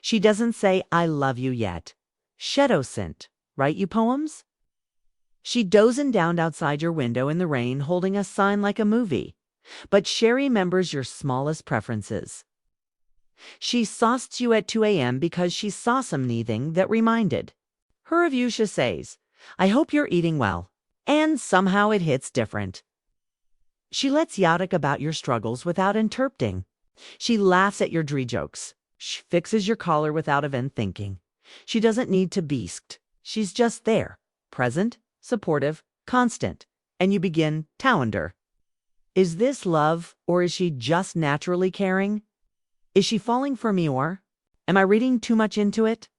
She doesn't say, I love you yet. Shadowsint, write you poems? She dozing down outside your window in the rain holding a sign like a movie. But she remembers your smallest preferences. She sauced you at 2 a.m. because she saw something that reminded her of you. She says, I hope you're eating well. And somehow it hits different. She lets you talk about your struggles without interrupting. She laughs at your dry jokes. She fixes your collar without even thinking. She doesn't need to beast. She's just there, present, supportive, constant. And you begin to wonder, is this love, or is she just naturally caring? Is she falling for me, or am I reading too much into it?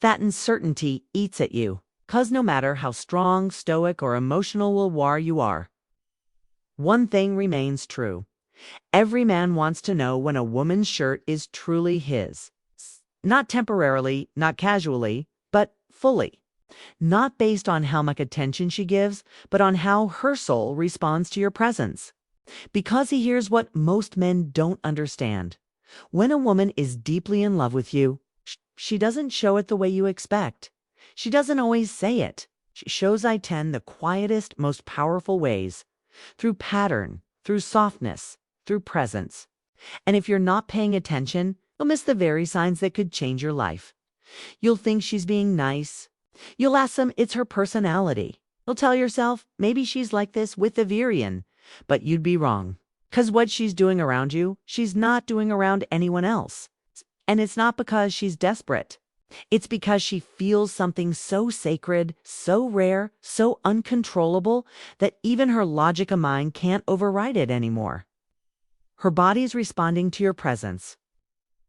That uncertainty eats at you, 'cause no matter how strong, stoic, or emotional you are, one thing remains true. Every man wants to know when a woman's shirt is truly his. Not temporarily, not casually, but fully. Not based on how much attention she gives, but on how her soul responds to your presence. Because he hears what most men don't understand. When a woman is deeply in love with you, she doesn't show it the way you expect. She doesn't always say it. She shows the quietest, most powerful ways. Through pattern, through softness, through presence. And if you're not paying attention, you'll miss the very signs that could change your life. You'll think she's being nice. You'll ask them it's her personality. You'll tell yourself maybe she's like this with the Virian, but you'd be wrong. 'Cause what she's doing around you, she's not doing around anyone else. And it's not because she's desperate. It's because she feels something so sacred, so rare, so uncontrollable that even her logic of mind can't override it anymore. Her body's responding to your presence.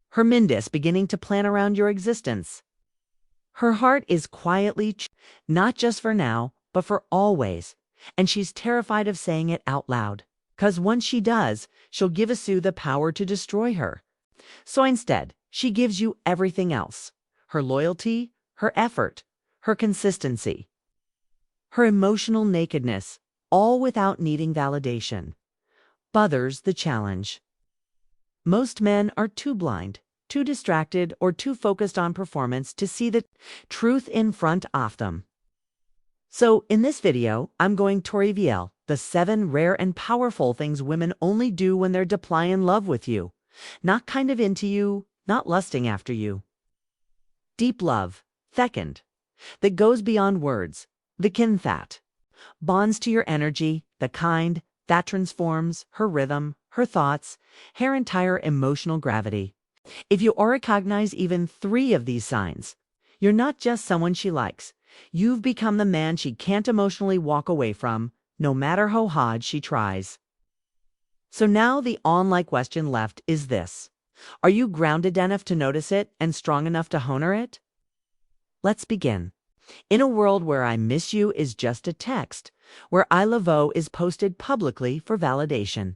Her mind's beginning to plan around your existence. Her heart is quietly, not just for now, but for always. And she's terrified of saying it out loud. 'Cause once she does, she'll give you the power to destroy her. So instead, she gives you everything else. Her loyalty, her effort, her consistency, her emotional nakedness, all without needing validation. Buther's the challenge. Most men are too blind, too distracted, or too focused on performance to see the truth in front of them. So in this video, I'm going to reveal the 7 rare and powerful things women only do when they're deeply in love with you. Not kind of into you, not lusting after you. Deep love, second, that goes beyond words, the kind that bonds to your energy, the kind that transforms her rhythm, her thoughts, her entire emotional gravity. If you recognize even 3 of these signs, you're not just someone she likes. You've become the man she can't emotionally walk away from, no matter how hard she tries. So now the only question left is this. Are you grounded enough to notice it and strong enough to honor it? Let's begin. In a world where I miss you is just a text, where I love you is posted publicly for validation,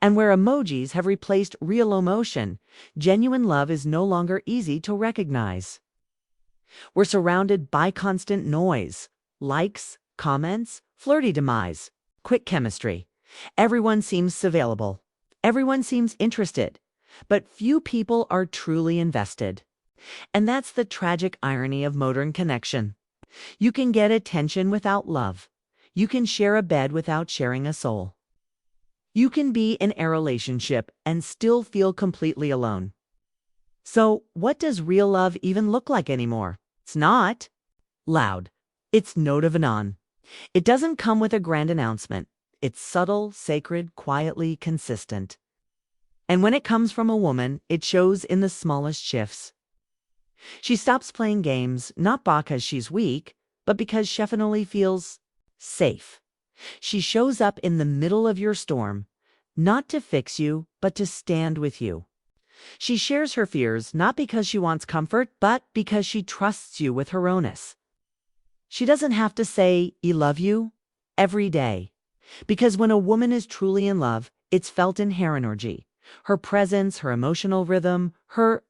and where emojis have replaced real emotion, genuine love is no longer easy to recognize. We're surrounded by constant noise, likes, comments, flirty demise, quick chemistry. Everyone seems available. Everyone seems interested. But few people are truly invested. And that's the tragic irony of modern connection. You can get attention without love. You can share a bed without sharing a soul. You can be in a relationship and still feel completely alone. So what does real love even look like anymore? It's not loud. It's note of anon. It doesn't come with a grand announcement. It's subtle, sacred, quietly consistent. And when it comes from a woman, it shows in the smallest shifts. She stops playing games, not because she's weak, but because she finally feels safe. She shows up in the middle of your storm, not to fix you, but to stand with you. She shares her fears not because she wants comfort, but because she trusts you with her owness. She doesn't have to say, "I love you," every day. Because when a woman is truly in love, it's felt in her energy. Her presence, her emotional rhythm, her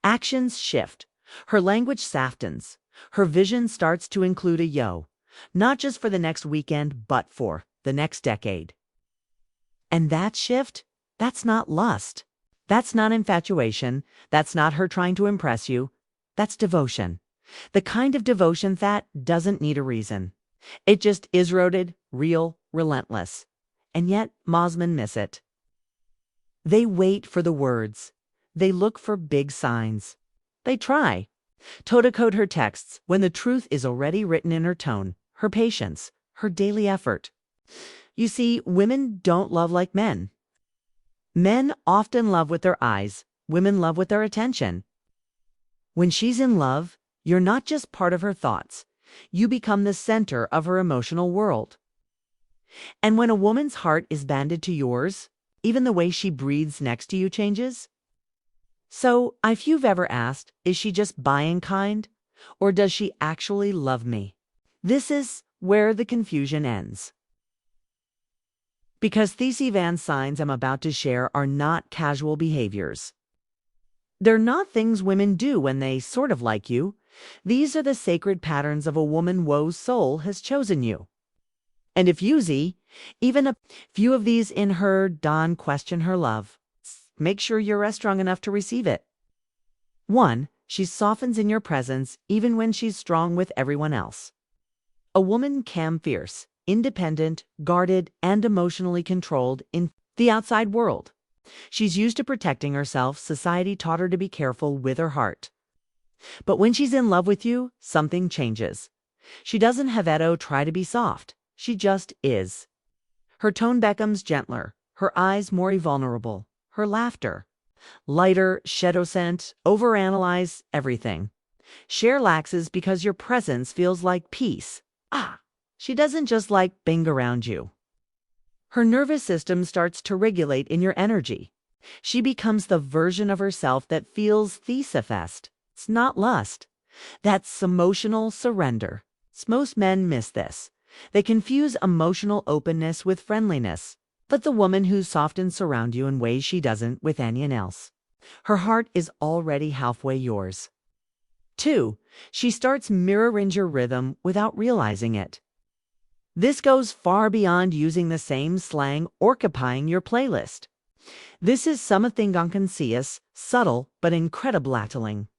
actions shift. Her language softens. Her vision starts to include a yo, not just for the next weekend, but for the next decade. And that shift, that's not lust. That's not infatuation. That's not her trying to impress you. That's devotion. The kind of devotion that doesn't need a reason. It just is rooted, real, relentless. And yet, Mosmen miss it. They wait for the words. They look for big signs. They try to decode her texts when the truth is already written in her tone, her patience, her daily effort. You see, women don't love like men. Men often love with their eyes. Women love with their attention. When she's in love, you're not just part of her thoughts. You become the center of her emotional world. And when a woman's heart is banded to yours, even the way she breathes next to you changes. So, if you've ever asked, is she just buying kind? Or does she actually love me? This is where the confusion ends. Because Thesey signs I'm about to share are not casual behaviors. They're not things women do when they sort of like you. These are the sacred patterns of a woman woe's soul has chosen you. And if you see even a few of these in her, don't question her love. Make sure you're strong enough to receive it. 1. She softens in your presence even when she's strong with everyone else. A woman can fierce, independent, guarded, and emotionally controlled in the outside world. She's used to protecting herself. Society taught her to be careful with her heart. But when she's in love with you, something changes. She doesn't have try to be soft. She just is. Her tone becomes gentler, her eyes more vulnerable, her laughter lighter, shadow-scent, overanalyze everything. Share laxes because your presence feels like peace. She doesn't just like being around you. Her nervous system starts to regulate in your energy. She becomes the version of herself that feels Thesafest. It's not lust. That's emotional surrender. Most men miss this. They confuse emotional openness with friendliness. But the woman who softens surround you in ways she doesn't with anyone else. Her heart is already halfway yours. 2. She starts mirroring your rhythm without realizing it. This goes far beyond using the same slang or copying your playlist. This is something unconscious, subtle, but incredible attling.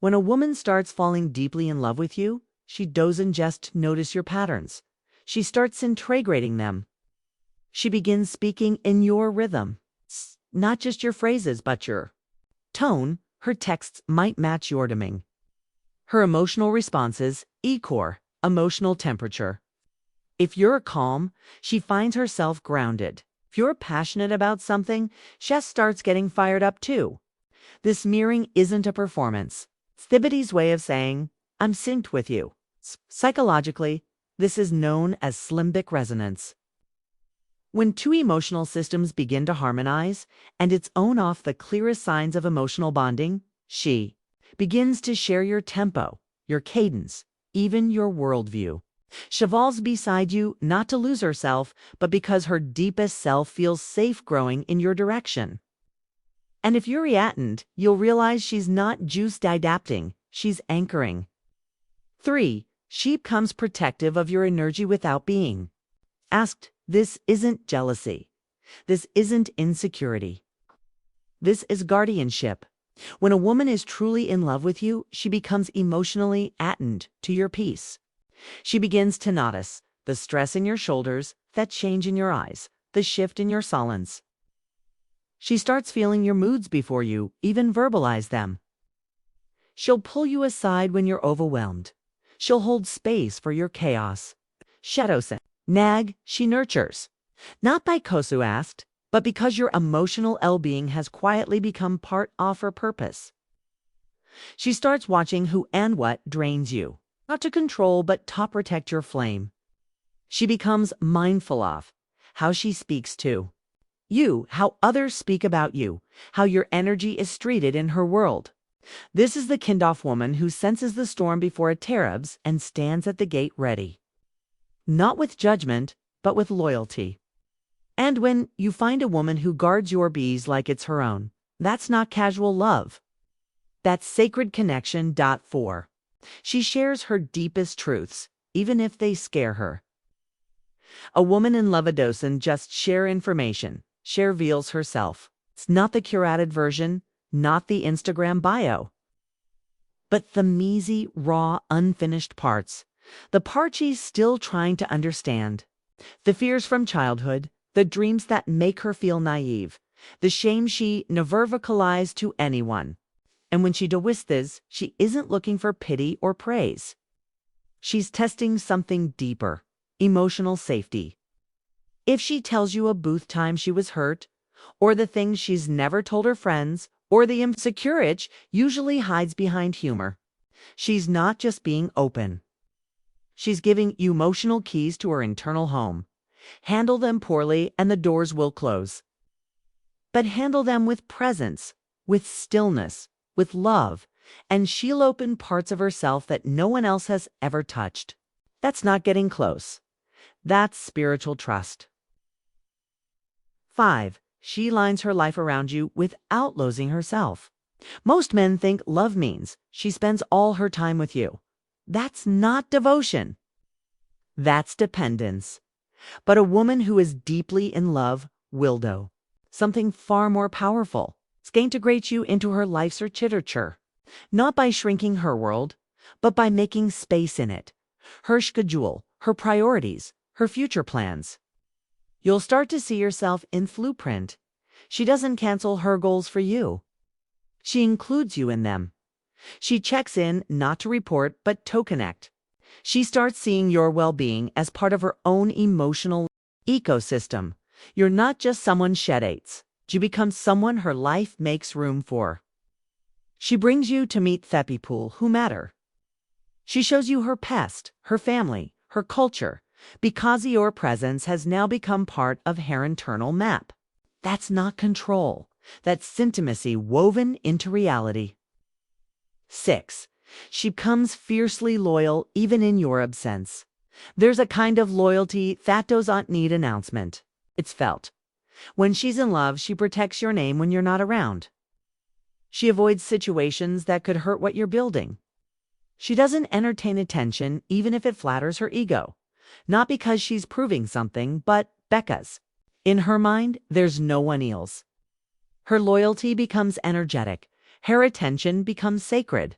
When a woman starts falling deeply in love with you, she doesn't just notice your patterns. She starts integrating them. She begins speaking in your rhythm, not just your phrases, but your tone. Her texts might match your timing. Her emotional responses, emotional temperature. If you're calm, she finds herself grounded. If you're passionate about something, she starts getting fired up too. This mirroring isn't a performance. It's Thibaudy's way of saying, I'm synced with you. Psychologically, this is known as limbic resonance. When two emotional systems begin to harmonize, and it's off the clearest signs of emotional bonding, she begins to share your tempo, your cadence, even your worldview. She falls beside you not to lose herself, but because her deepest self feels safe growing in your direction. And if you're reactant, you'll realize she's not just adapting, she's anchoring. 3. She becomes protective of your energy without being asked. This isn't jealousy. This isn't insecurity. This is guardianship. When a woman is truly in love with you, she becomes emotionally attuned to your peace. She begins to notice the stress in your shoulders, that change in your eyes, the shift in your silence. She starts feeling your moods before you even verbalize them. She'll pull you aside when you're overwhelmed. She'll hold space for your chaos. Shadowsen. Nag, she nurtures. Not by Kosu asked, but because your emotional well-being has quietly become part of her purpose. She starts watching who and what drains you, not to control but to protect your flame. She becomes mindful of how she speaks to you, how others speak about you, how your energy is treated in her world. This is the Kindoff woman who senses the storm before it arrives and stands at the gate ready. Not with judgment, but with loyalty. And when you find a woman who guards your bees like it's her own, that's not casual love. That's sacred connection. 4. She shares her deepest truths, even if they scare her. A woman in love doesn't just share information, she reveals herself. It's not the curated version, not the Instagram bio, but the measy, raw, unfinished parts. The part she's still trying to understand. The fears from childhood, the dreams that make her feel naive, the shame she never vocalized to anyone. And when she deals this, she isn't looking for pity or praise. She's testing something deeper, emotional safety. If she tells you a booth time she was hurt, or the things she's never told her friends, or the insecurity usually hides behind humor, she's not just being open. She's giving you emotional keys to her internal home. Handle them poorly and the doors will close. But handle them with presence, with stillness, with love, and she'll open parts of herself that no one else has ever touched. That's not getting close. That's spiritual trust. 5. She lines her life around you without losing herself. Most men think love means she spends all her time with you. That's not devotion. That's dependence. But a woman who is deeply in love will do something far more powerful. It's going to integrate you into her life's literature, not by shrinking her world, but by making space in it. Her schedule, her priorities, her future plans. You'll start to see yourself in blueprint. She doesn't cancel her goals for you. She includes you in them. She checks in not to report, but to connect. She starts seeing your well-being as part of her own emotional ecosystem. You're not just someone she dates. You become someone her life makes room for. She brings you to meet people who matter. She shows you her past, her family, her culture, because your presence has now become part of her internal map. That's not control. That's intimacy woven into reality. 6. She becomes fiercely loyal even in your absence. There's a kind of loyalty that doesn't need announcement. It's felt. When she's in love, she protects your name when you're not around. She avoids situations that could hurt what you're building. She doesn't entertain attention even if it flatters her ego. Not because she's proving something, but because, in her mind, there's no one else. Her loyalty becomes energetic. Her attention becomes sacred.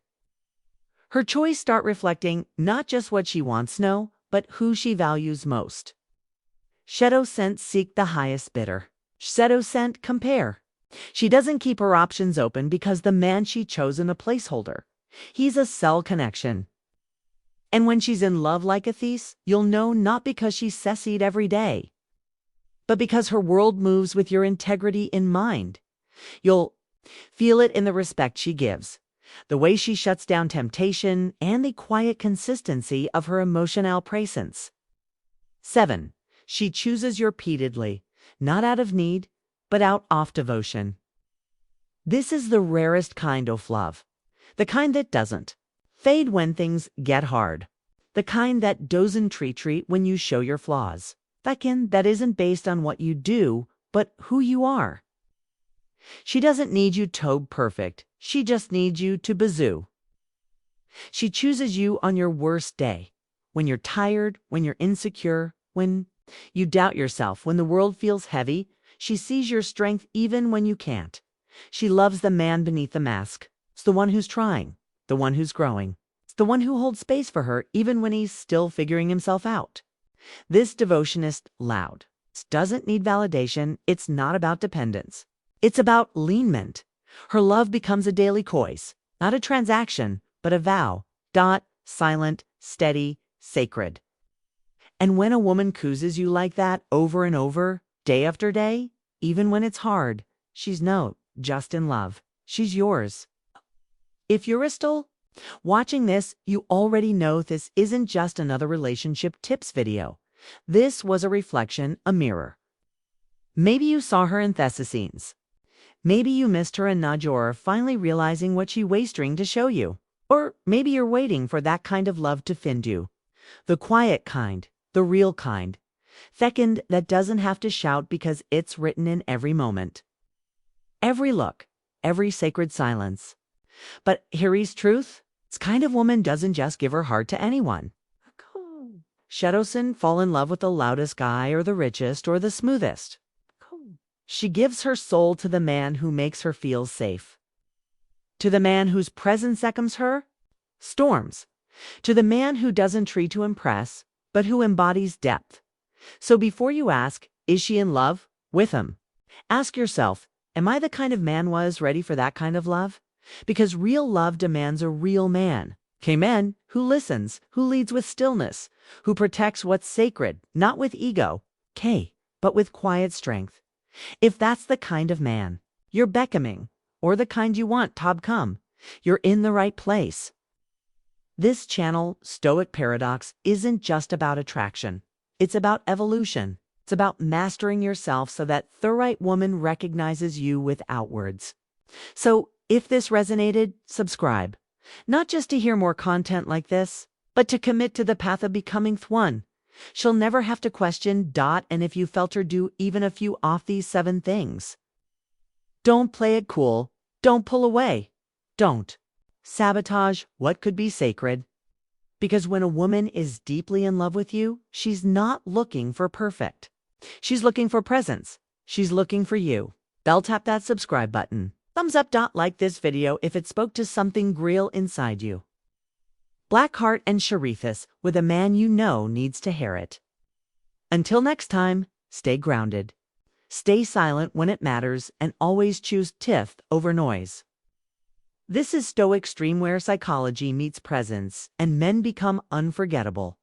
Her choice starts reflecting not just what she wants to know, but who she values most. Shadow scent seek the highest bidder. Shadow scent compare. She doesn't keep her options open because the man she chosen a placeholder. He's a cell connection. And when she's in love like a thief, you'll know not because she sessied every day, but because her world moves with your integrity in mind. You'll feel it in the respect she gives, the way she shuts down temptation, and the quiet consistency of her emotional presence. 7. She chooses you repeatedly, not out of need, but out of devotion. This is the rarest kind of love, the kind that doesn't fade when things get hard, the kind that doesn't treat when you show your flaws, that isn't based on what you do, but who you are. She doesn't need you to be perfect, she just needs you to bazoo. She chooses you on your worst day, when you're tired, when you're insecure, when you doubt yourself, when the world feels heavy. She sees your strength even when you can't. She loves the man beneath the mask. It's the one who's trying, the one who's growing. It's the one who holds space for her even when he's still figuring himself out. This devotion is loud. It doesn't need validation. It's not about dependence. It's about leanment. Her love becomes a daily choice, not a transaction, but a vow. Silent, steady, sacred. And when a woman chooses you like that over and over, day after day, even when it's hard, she's not just in love. She's yours. If you're still watching this, you already know this isn't just another relationship tips video. This was a reflection, a mirror. Maybe you saw her in Thessines. Maybe you missed her in Najor, finally realizing what she wasting to show you. Or maybe you're waiting for that kind of love to find you. The quiet kind, the real kind. Second, that doesn't have to shout because it's written in every moment. Every look, every sacred silence. But here's truth. This kind of woman doesn't just give her heart to anyone. She doesn't fall in love with the loudest guy or the richest or the smoothest. She gives her soul to the man who makes her feel safe. To the man whose presence echoes her, storms. To the man who doesn't treat to impress, but who embodies depth. So before you ask, is she in love with him? Ask yourself, am I the kind of man was ready for that kind of love? Because real love demands a real man. Man who listens, who leads with stillness, who protects what's sacred, not with ego, but with quiet strength. If that's the kind of man you're becoming, or the kind you want to come, you're in the right place. This channel, Stoic Paradox, isn't just about attraction. It's about evolution. It's about mastering yourself so that the right woman recognizes you without words. So, if this resonated, subscribe. Not just to hear more content like this, but to commit to the path of becoming one. She'll never have to question ... and if you felt her do even a few off these 7 things. Don't play it cool. Don't pull away. Don't sabotage what could be sacred. Because when a woman is deeply in love with you, she's not looking for perfect. She's looking for presence. She's looking for you. Tap that subscribe button. Thumbs up. Like this video if it spoke to something real inside you. Blackheart and Sharifis with a man you know needs to hear it. Until next time, stay grounded. Stay silent when it matters and always choose tiff over noise. This is Stoic Stream where psychology meets presence and men become unforgettable.